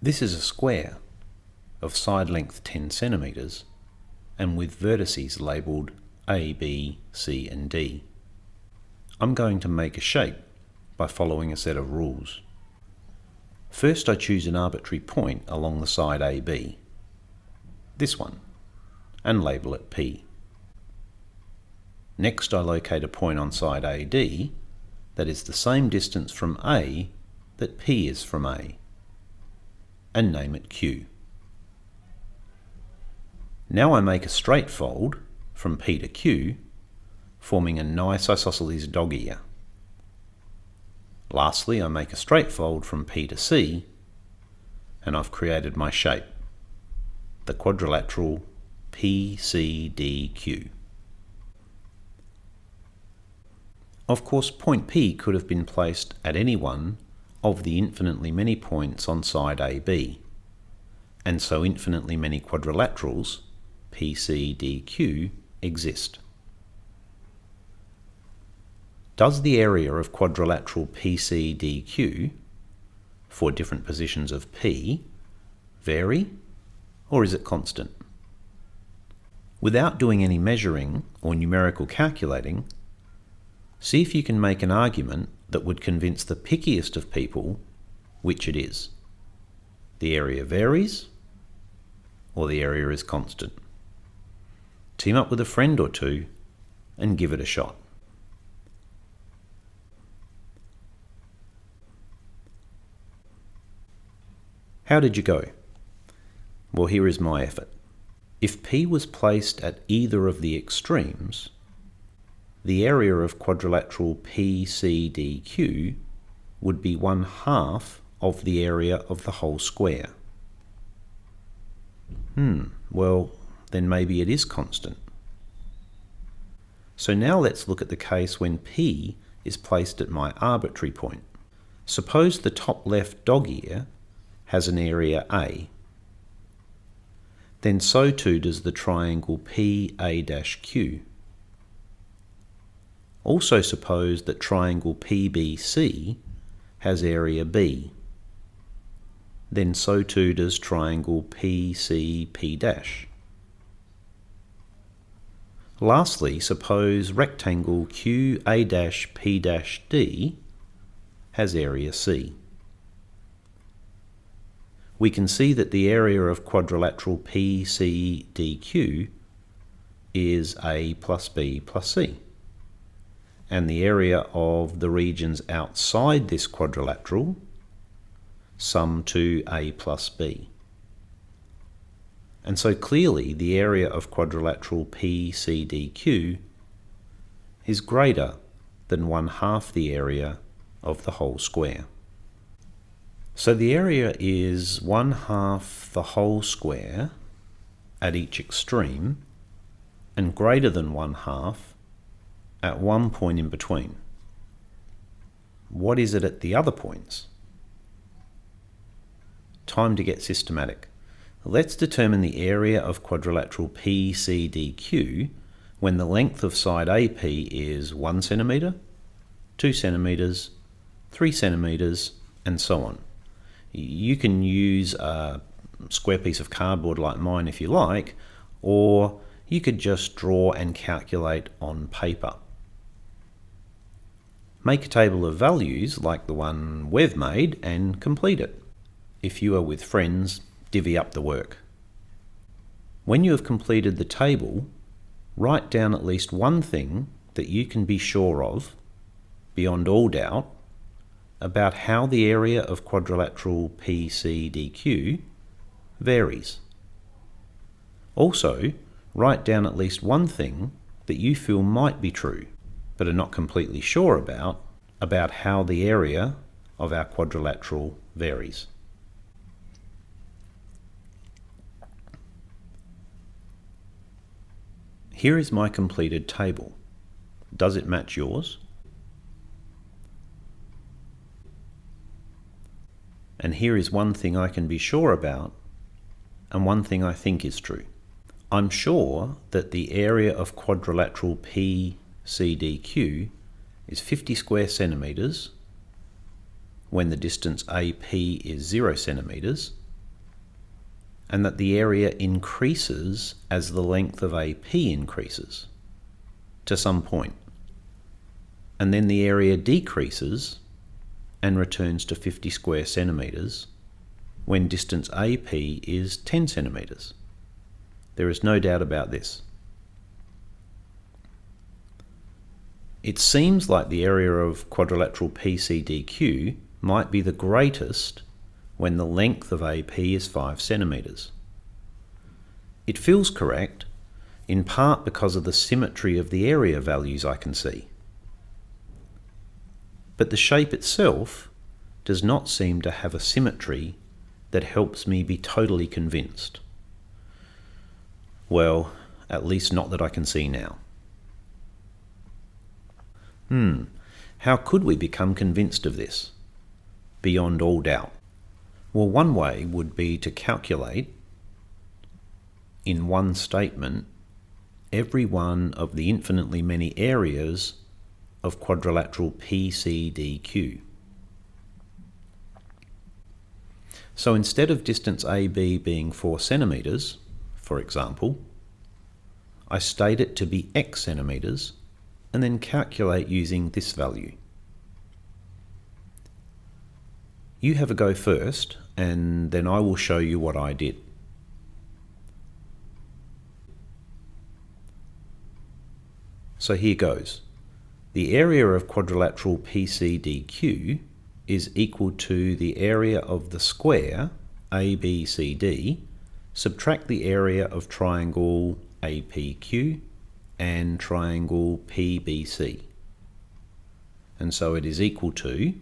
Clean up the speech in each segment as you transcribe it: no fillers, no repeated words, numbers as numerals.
This is a square of side length 10 centimeters and with vertices labelled A, B, C and D. I'm going to make a shape by following a set of rules. First, I choose an arbitrary point along the side AB, this one, and label it P. Next, I locate a point on side AD that is the same distance from A that P is from A, and name it Q. Now I make a straight fold from P to Q, forming a nice isosceles dog ear. Lastly, I make a straight fold from P to C, and I've created my shape, the quadrilateral PCDQ. Of course, point P could have been placed at any one of the infinitely many points on side AB, and so infinitely many quadrilaterals, PCDQ, exist. Does the area of quadrilateral PCDQ for different positions of P vary, or is it constant? Without doing any measuring or numerical calculating, see if you can make an argument that would convince the pickiest of people which it is. The area varies, or the area is constant. Team up with a friend or two and give it a shot. How did you go? Well, here is my effort. If P was placed at either of the extremes, the area of quadrilateral PCDQ would be 1/2 of the area of the whole square. Well, then maybe it is constant. So now let's look at the case when P is placed at my arbitrary point. Suppose the top left dog ear has an area A. Then so too does the triangle PA-Q. Also suppose that triangle PBC has area B. Then so too does triangle PCP'. Lastly, suppose rectangle QA'-P'-D has area C. We can see that the area of quadrilateral PCDQ is A plus B plus C, and the area of the regions outside this quadrilateral sum to A plus B. And so clearly the area of quadrilateral PCDQ is greater than 1/2 the area of the whole square. So the area is 1/2 the whole square at each extreme and greater than 1/2 at one point in between. What is it at the other points? Time to get systematic. Let's determine the area of quadrilateral PCDQ when the length of side AP is 1 centimetre, 2 centimetres, 3 centimetres, and so on. You can use a square piece of cardboard like mine if you like, or you could just draw and calculate on paper. Make a table of values like the one we've made and complete it. If you are with friends, divvy up the work. When you have completed the table, write down at least one thing that you can be sure of, beyond all doubt, about how the area of quadrilateral PCDQ varies. Also, write down at least one thing that you feel might be true, but are not completely sure about how the area of our quadrilateral varies. Here is my completed table. Does it match yours? And here is one thing I can be sure about, and one thing I think is true. I'm sure that the area of quadrilateral PCDQ is 50 square centimetres when the distance AP is 0 centimetres, and that the area increases as the length of AP increases to some point, and then the area decreases and returns to 50 square centimetres when distance AP is 10 centimetres. There is no doubt about this. It seems like the area of quadrilateral PCDQ might be the greatest when the length of AP is 5 centimetres. It feels correct, in part because of the symmetry of the area values I can see. But the shape itself does not seem to have a symmetry that helps me be totally convinced. Well, at least not that I can see now. How could we become convinced of this? Beyond all doubt. Well, one way would be to calculate, in one statement, every one of the infinitely many areas of quadrilateral PCDQ. So instead of distance AB being 4 centimetres, for example, I state it to be x centimetres and then calculate using this value. You have a go first, and then I will show you what I did. So here goes. The area of quadrilateral PCDQ is equal to the area of the square ABCD, subtract the area of triangle APQ and triangle PBC. And so it is equal to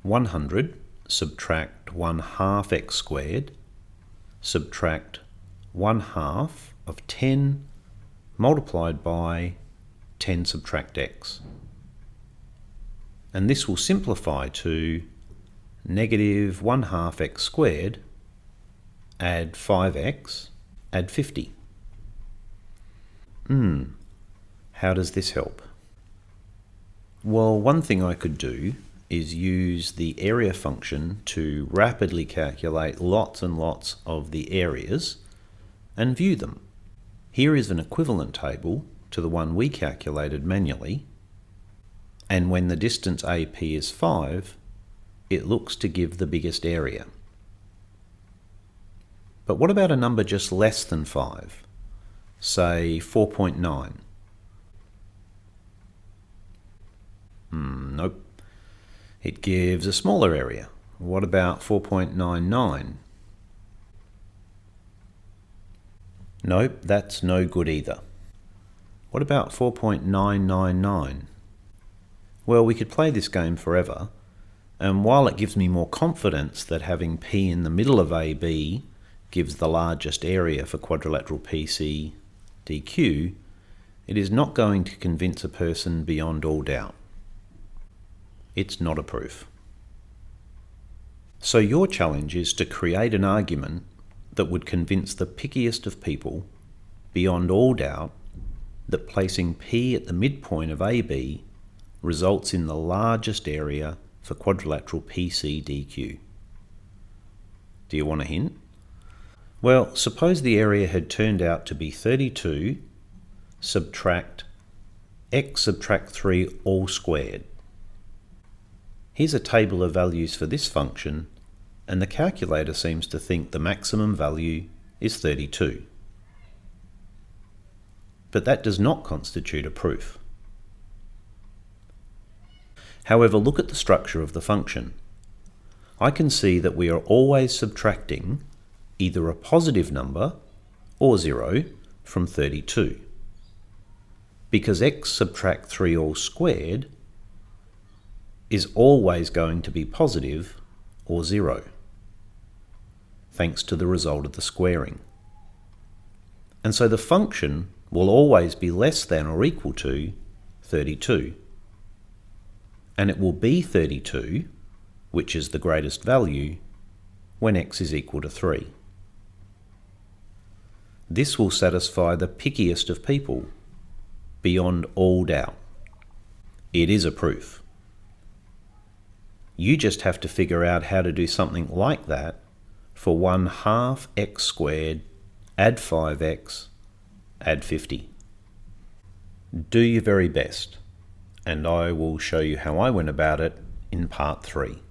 100 subtract 1/2 x squared subtract 1/2 of 10 multiplied by 10 subtract x. And this will simplify to negative 1/2 x squared add 5x add 50. How does this help? Well, one thing I could do is use the area function to rapidly calculate lots and lots of the areas and view them. Here is an equivalent table to the one we calculated manually, and when the distance AP is 5, it looks to give the biggest area. But what about a number just less than 5? Say 4.9. Nope. It gives a smaller area. What about 4.99? Nope, that's no good either. What about 4.999? Well, we could play this game forever, and while it gives me more confidence that having P in the middle of AB gives the largest area for quadrilateral PCDQ, it is not going to convince a person beyond all doubt. It's not a proof. So your challenge is to create an argument that would convince the pickiest of people beyond all doubt that placing P at the midpoint of AB results in the largest area for quadrilateral PCDQ. Do you want a hint? Well, suppose the area had turned out to be 32 subtract x subtract 3 all squared. Here's a table of values for this function, and the calculator seems to think the maximum value is 32. But that does not constitute a proof. However, look at the structure of the function. I can see that we are always subtracting either a positive number or 0 from 32. Because x subtract 3 all squared is always going to be positive or 0, thanks to the result of the squaring. And so the function will always be less than or equal to 32. And it will be 32, which is the greatest value, when x is equal to 3. This will satisfy the pickiest of people, beyond all doubt. It is a proof. You just have to figure out how to do something like that for 1/2 x squared, add 5x, add 50. Do your very best, and I will show you how I went about it in part 3.